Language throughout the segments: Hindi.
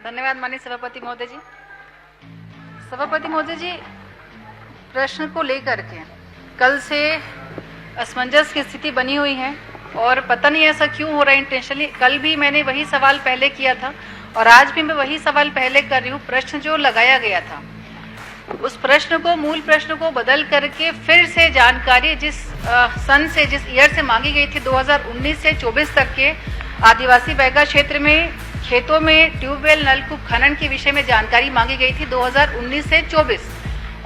धन्यवाद माननीय सभापति महोदय जी। सभापति महोदय जी, प्रश्न को लेकर के कल से असमंजस की स्थिति बनी हुई है और पता नहीं ऐसा क्यों हो रहा है इंटेंशनली। कल भी मैंने वही सवाल पहले किया था और आज भी मैं वही सवाल पहले कर रही हूँ। प्रश्न जो लगाया गया था उस प्रश्न को, मूल प्रश्न को बदल करके फिर से जानकारी जिस सन से, जिस ईयर से मांगी गई थी 2019 से 24 तक के आदिवासी बैगा क्षेत्र में खेतों में ट्यूबवेल नलकूप खनन के विषय में जानकारी मांगी गई थी 2019 से 24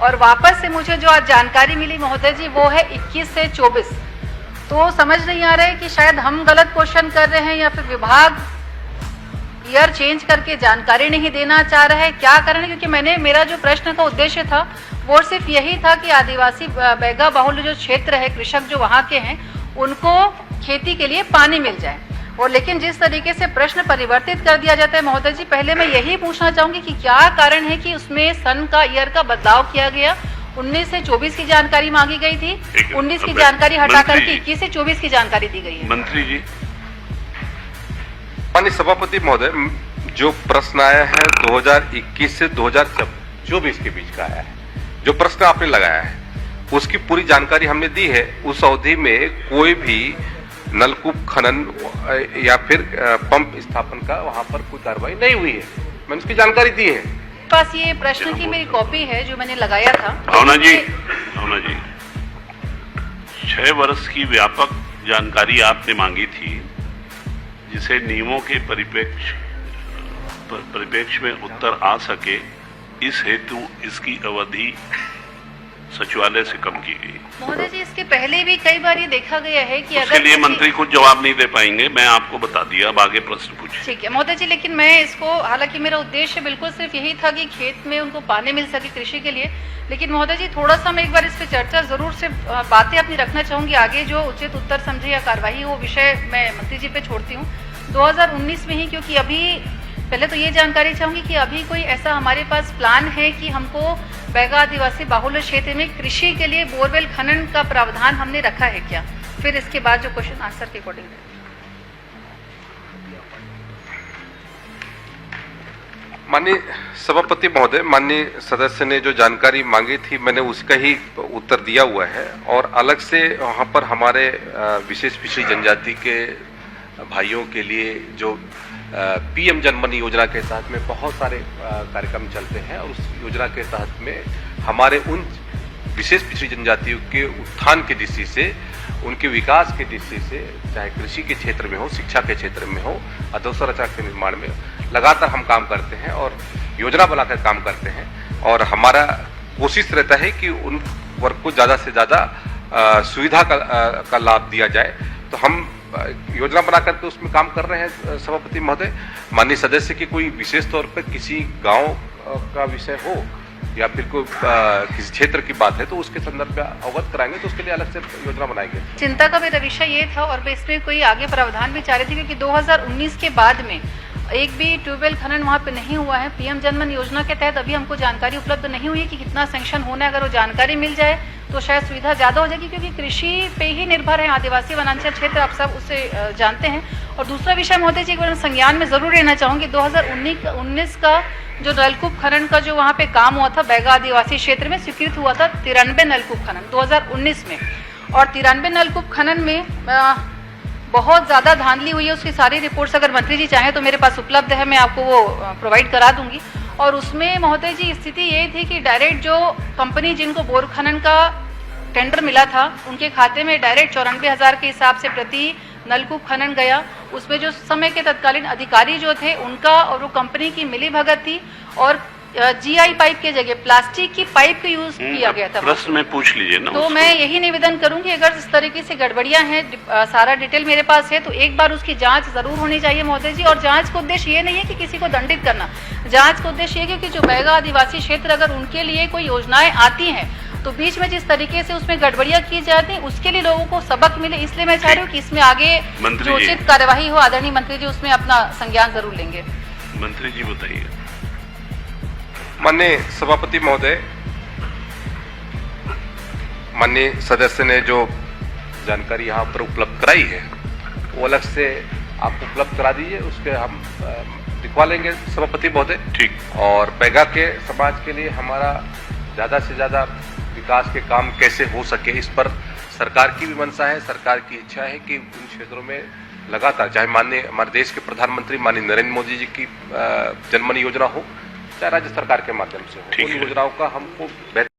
और वापस से मुझे जो आज जानकारी मिली महोदय जी वो है 21 से 24। तो समझ नहीं आ रहा है कि शायद हम गलत क्वेश्चन कर रहे हैं या फिर विभाग ईयर चेंज करके जानकारी नहीं देना चाह रहा है, क्या कारण है? क्योंकि मेरा जो प्रश्न का उद्देश्य था वो सिर्फ यही था कि आदिवासी बैगा बहुल जो क्षेत्र है, कृषक जो वहाँ के हैं, उनको खेती के लिए पानी मिल जाए। और लेकिन जिस तरीके से प्रश्न परिवर्तित कर दिया जाता है महोदय जी, पहले मैं यही पूछना चाहूंगी कि क्या कारण है कि उसमें सन का ईयर का बदलाव किया गया। 19 से 24 की जानकारी मांगी गई थी, 19 की जानकारी हटा करके 21 से 24 की जानकारी दी गई है। मंत्री जी। माननीय सभापति महोदय, जो प्रश्न आया है 2021 से 2024 के बीच का आया है, जो प्रश्न आपने लगाया है उसकी पूरी जानकारी हमने दी है। उस अवधि में कोई भी नलकूप खनन या फिर पंप स्थापन का वहां पर कोई कार्रवाई नहीं हुई है, मैंने उसकी जानकारी दी है। पास ये प्रश्न की मेरी कॉपी है जो मैंने लगाया था। भावना जी, 6 वर्ष की व्यापक जानकारी आपने मांगी थी जिसे नियमों के परिप्रेक्ष्य में उत्तर आ सके, इस हेतु इसकी अवधि सचिवालय से कम की गई। महोदय जी, इसके पहले भी कई बार ये देखा गया है कि उसके लिए मंत्री कुछ जवाब नहीं दे पाएंगे, मैं आपको बता दिया। अब आगे प्रश्न पूछिए। ठीक है महोदय जी, लेकिन मैं इसको, हालांकि मेरा उद्देश्य बिल्कुल सिर्फ यही था कि खेत में उनको पानी मिल सके कृषि के लिए, लेकिन महोदय जी थोड़ा सा मैं एक बार इस पर चर्चा जरूर से बातें अपनी रखना चाहूंगी। आगे जो उचित उत्तर समझे या कार्यवाही वो विषय मैं मंत्री जी पे छोड़ती हूँ। 2019 में ही, क्योंकि अभी पहले तो ये जानकारी चाहूंगी कि अभी कोई ऐसा हमारे पास प्लान है कि हमको बैगा आदिवासी बाहुल्य क्षेत्र में कृषि के लिए बोरवेल खनन का प्रावधान हमने रखा है क्या? फिर इसके बाद जो क्वेश्चन आंसर के अकॉर्डिंग है। माननीय सभापति महोदय, माननीय सदस्य ने जो जानकारी मांगी थी मैंने उसका ही उत्तर दिया हुआ है और अलग से वहाँ पर हमारे विशेष पिछड़ी जनजाति के भाइयों के लिए जो पीएम जनमन योजना के तहत में बहुत सारे कार्यक्रम चलते हैं और उस योजना के तहत में हमारे उन विशेष पिछड़ी जनजातियों के उत्थान की दृष्टि से, उनके विकास की दृष्टि से, चाहे कृषि के क्षेत्र में हो, शिक्षा के क्षेत्र में हो, अधोसंरचना के निर्माण में लगातार हम काम करते हैं और योजना बनाकर काम करते हैं और हमारा कोशिश रहता है कि उन वर्ग को ज्यादा से ज्यादा सुविधा का लाभ दिया जाए। तो हम योजना बना करके उसमें काम कर रहे हैं सभापति महोदय। माननीय सदस्य की कोई विशेष तौर पर किसी गांव का विषय हो या फिर कोई किसी क्षेत्र की बात है तो उसके संदर्भ में अवगत कराएंगे, तो उसके लिए अलग से योजना बनाएंगे। चिंता का मेरा विषय ये था और मैं इसमें कोई आगे प्रावधान भी चाह रही थी क्योंकि 2019 के बाद में एक भी ट्यूबवेल खनन वहाँ पे नहीं हुआ है। पीएम जनमन योजना के तहत अभी हमको जानकारी उपलब्ध नहीं हुई है कि कितना सैंक्शन होना है। अगर वो जानकारी मिल जाए तो शायद सुविधा ज्यादा हो जाएगी क्योंकि कृषि पे ही निर्भर है आदिवासी वनांचल क्षेत्र, आप सब उसे जानते हैं। और दूसरा विषय महोदय जी, एक बार संज्ञान में जरूर लेना चाहूंगी, 2019 का जो नलकूप खनन का जो वहाँ पे काम हुआ था बैगा आदिवासी क्षेत्र में, स्वीकृत हुआ था 93 नलकूप खनन 2019 में। और 93 नलकूप खनन में बहुत ज्यादा धांधली हुई है। उसकी सारी रिपोर्ट्स अगर मंत्री जी चाहें तो मेरे पास उपलब्ध है, मैं आपको वो प्रोवाइड करा दूंगी। और उसमें महोदय जी स्थिति ये थी कि डायरेक्ट जो कंपनी जिनको बोर खनन का टेंडर मिला था उनके खाते में डायरेक्ट 94,000 के हिसाब से प्रति नलकूप खनन गया। उसमें जो समय के तत्कालीन अधिकारी जो थे उनका और वो कंपनी की मिली भगत थी और जीआई पाइप के जगह प्लास्टिक की पाइप का यूज किया गया था। प्रश्न में पूछ लीजिए ना। तो मैं यही निवेदन करूंगी, अगर इस तरीके से गड़बड़ियां हैं, सारा डिटेल मेरे पास है, तो एक बार उसकी जांच जरूर होनी चाहिए महोदय जी। और जांच का उद्देश्य ये नहीं है कि किसी को दंडित करना, जांच का उद्देश्य ये कि जो बैगा आदिवासी क्षेत्र अगर उनके लिए कोई योजनाएं आती हैं तो बीच में जिस तरीके से उसमें गड़बड़ियां की जाती हैं उसके लिए लोगों को सबक मिले। इसलिए मैं चाह रही हूँ कि इसमें आगे जो उचित कार्यवाही हो, आदरणीय मंत्री जी उसमें अपना संज्ञान जरूर लेंगे। मंत्री जी बताइए। माननीय सभापति महोदय, माननीय सदस्य ने जो जानकारी यहाँ पर उपलब्ध कराई है वो अलग से आप उपलब्ध करा दीजिए, उसके हम दिखवा लेंगे सभापति महोदय। ठीक। और पैगा के समाज के लिए हमारा ज्यादा से ज्यादा विकास के काम कैसे हो सके, इस पर सरकार की भी मंशा है, सरकार की इच्छा है कि उन क्षेत्रों में लगातार, चाहे माननीय हमारे देश के प्रधानमंत्री माननीय नरेंद्र मोदी जी की जनमन योजना हो, चाहे राज्य सरकार के माध्यम से हो, उन योजनाओं का हमको बेहतर